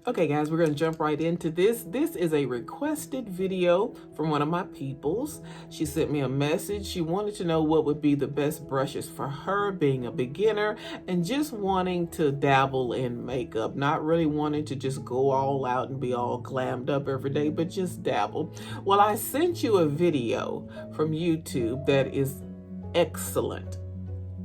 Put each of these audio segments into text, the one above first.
Okay guys, we're going to jump right into this. This is a requested video from one of my peoples. She sent me a message. She wanted to know what would be the best brushes for her, being a beginner and just wanting to dabble in makeup, not really wanting to just go all out and be all glammed up every day, but just dabble. Well, I sent you a video from YouTube that is excellent.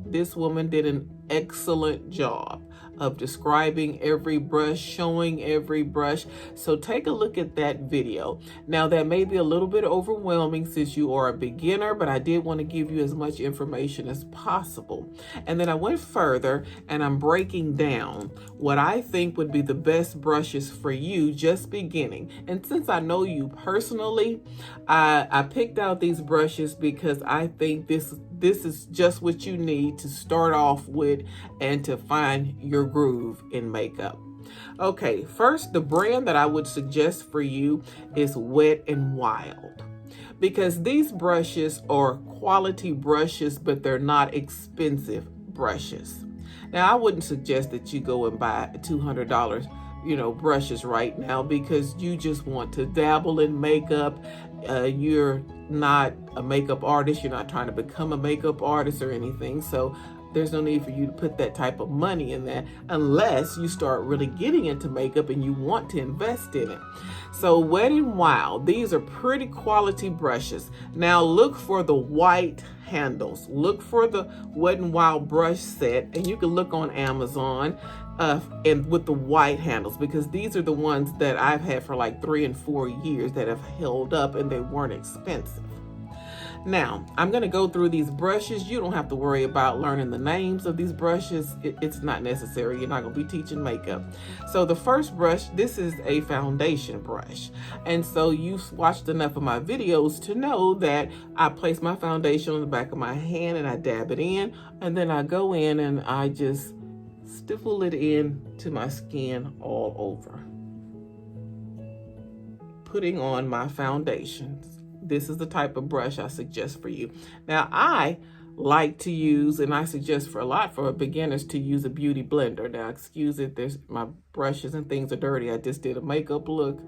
This woman did an excellent job of describing every brush, showing every brush. So take a look at that video. Now that may be a little bit overwhelming since you are a beginner, but I did want to give you as much information as possible. And then I went further and I'm breaking down what I think would be the best brushes for you just beginning. And since I know you personally, I picked out these brushes because I think this is just what you need to start off with and to find your groove in makeup. Okay, first, the brand that I would suggest for you is Wet n Wild, because these brushes are quality brushes, but they're not expensive brushes. Now, I wouldn't suggest that you go and buy $200 brushes right now, because you just want to dabble in makeup. You're not a makeup artist. You're not trying to become a makeup artist or anything. So there's no need for you to put that type of money in that unless you start really getting into makeup and you want to invest in it. So Wet n Wild, these are pretty quality brushes. Now look for the white handles. Look for the Wet n Wild brush set, and you can look on Amazon and with the white handles, because these are the ones that I've had for like 3 and 4 years that have held up and they weren't expensive. Now, I'm going to go through these brushes. You don't have to worry about learning the names of these brushes. It's not necessary. You're not going to be teaching makeup. So the first brush, this is a foundation brush. And so you've watched enough of my videos to know that I place my foundation on the back of my hand and I dab it in. And then I go in and I just stipple it in to my skin all over, putting on my foundations. This is the type of brush I suggest for you. Now, I like to use, and I suggest for a lot for beginners, to use a beauty blender. Now, excuse it, my brushes and things are dirty. I just did a makeup look.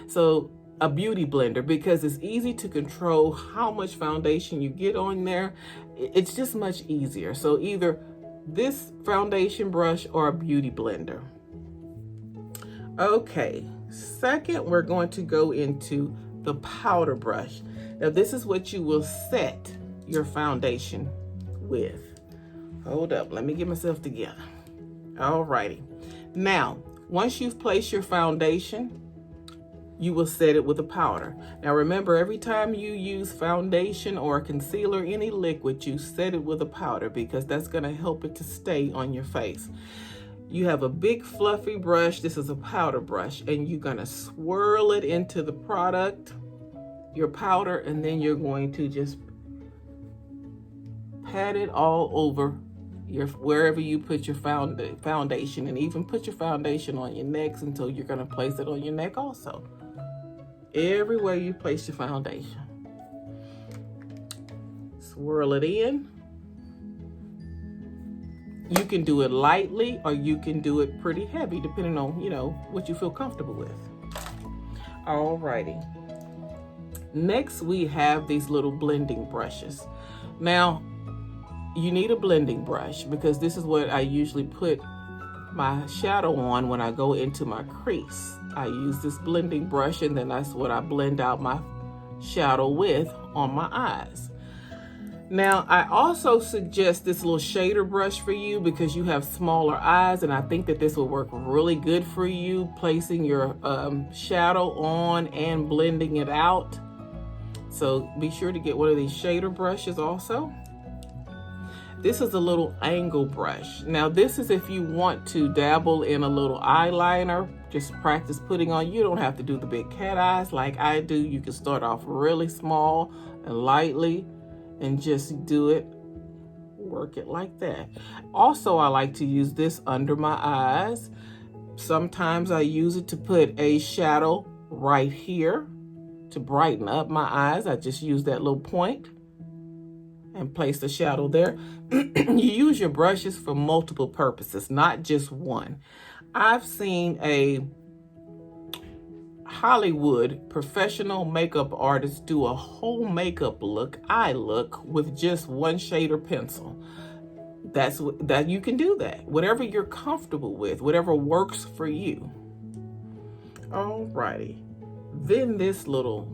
So a beauty blender, because it's easy to control how much foundation you get on there. It's just much easier. So either this foundation brush or a beauty blender. Okay, second, we're going to go into the powder brush. Now this is what you will set your foundation with. Hold up, let me get myself together. Alrighty. Now, once you've placed your foundation, you will set it with a powder. Now remember, every time you use foundation or concealer, any liquid, you set it with a powder, because that's going to help it to stay on your face. You have a big fluffy brush. This is a powder brush, and you're going to swirl it into the product, your powder, and then you're going to just pat it all over wherever you put your foundation, and even put your foundation on your necks until you're going to place it on your neck also. Everywhere you place your foundation, swirl it in. You can do it lightly or you can do it pretty heavy, depending on, what you feel comfortable with. Alrighty. Next, we have these little blending brushes. Now, you need a blending brush, because this is what I usually put my shadow on when I go into my crease. I use this blending brush, and then that's what I blend out my shadow with on my eyes. Now, I also suggest this little shader brush for you because you have smaller eyes, and I think that this will work really good for you, placing your shadow on and blending it out. So be sure to get one of these shader brushes also. This is a little angle brush. Now, this is if you want to dabble in a little eyeliner, just practice putting on. You don't have to do the big cat eyes like I do. You can start off really small and lightly and just do it, work it like that. Also, I like to use this under my eyes. Sometimes I use it to put a shadow right here to brighten up my eyes. I just use that little point and place the shadow there. You use your brushes for multiple purposes, not just one. I've seen a Hollywood professional makeup artists do a whole makeup look, eye look, with just one shade or pencil. That you can do that. Whatever you're comfortable with, whatever works for you. Alrighty. Then this little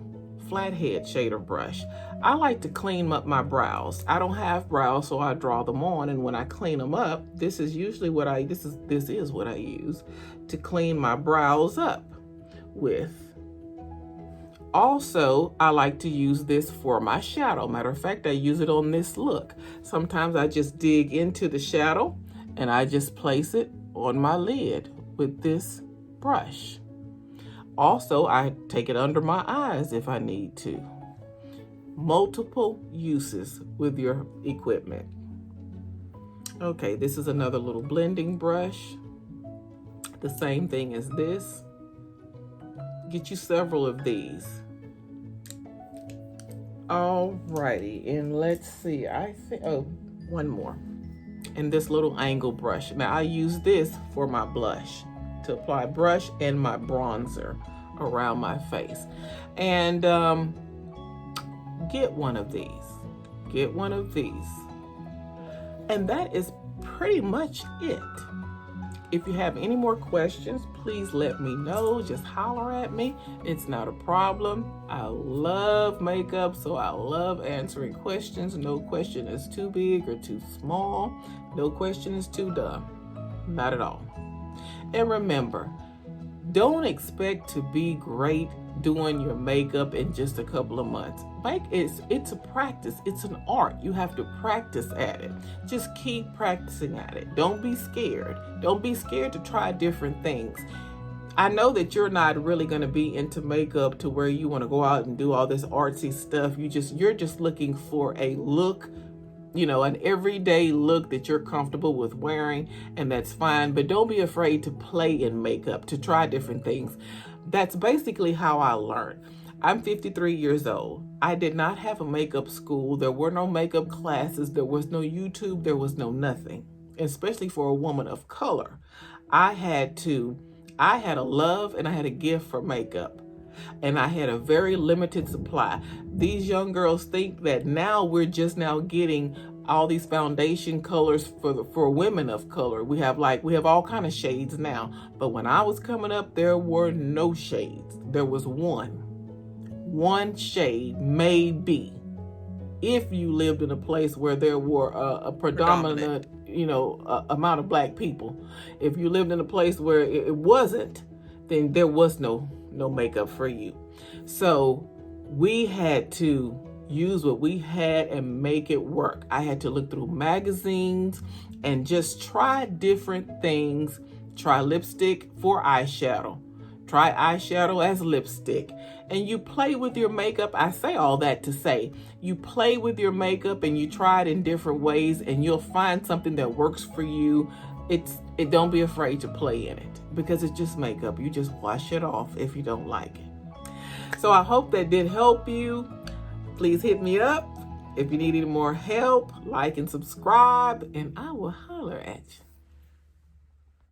flathead shader brush. I like to clean up my brows. I don't have brows, so I draw them on, and when I clean them up, this is usually what I use to clean my brows up with. Also, I like to use this for my shadow. Matter of fact, I use it on this look. Sometimes I just dig into the shadow and I just place it on my lid with this brush. Also, I take it under my eyes if I need to. Multiple uses with your equipment. Okay, this is another little blending brush. The same thing as this. Get you several of these. Alrighty, and let's see, one more. And this little angle brush. Now I use this for my blush, to apply brush and my bronzer around my face. And get one of these. Get one of these. And that is pretty much it. If you have any more questions, please let me know. Just holler at me. It's not a problem. I love makeup, so I love answering questions. No question is too big or too small. No question is too dumb. Not at all. And remember, don't expect to be great doing your makeup in just a couple of months. It's a practice. It's an art. You have to practice at it. Just keep practicing at it. Don't be scared. Don't be scared to try different things. I know that you're not really going to be into makeup to where you want to go out and do all this artsy stuff. You're just looking for a look, an everyday look that you're comfortable with wearing, and that's fine. But don't be afraid to play in makeup, to try different things. That's basically how I learned. I'm 53 years old. I did not have a makeup school. There were no makeup classes. There was no YouTube. There was no nothing, especially for a woman of color. I had a love and I had a gift for makeup, and I had a very limited supply. These young girls think that now we're just now getting all these foundation colors for women of color. We have all kind of shades now, but when I was coming up, there were no shades. There was one shade, maybe, if you lived in a place where there were a predominant amount of black people. If you lived in a place where it wasn't, then there was no makeup for you. So we had to use what we had and make it work. I had to look through magazines and just try different things. Try lipstick for eyeshadow. Try eyeshadow as lipstick. And you play with your makeup. I say all that to say, you play with your makeup and you try it in different ways, and you'll find something that works for you. Don't be afraid to play in it, because it's just makeup. You just wash it off if you don't like it. So I hope that did help you. Please hit me up if you need any more help. Like and subscribe, and I will holler at you.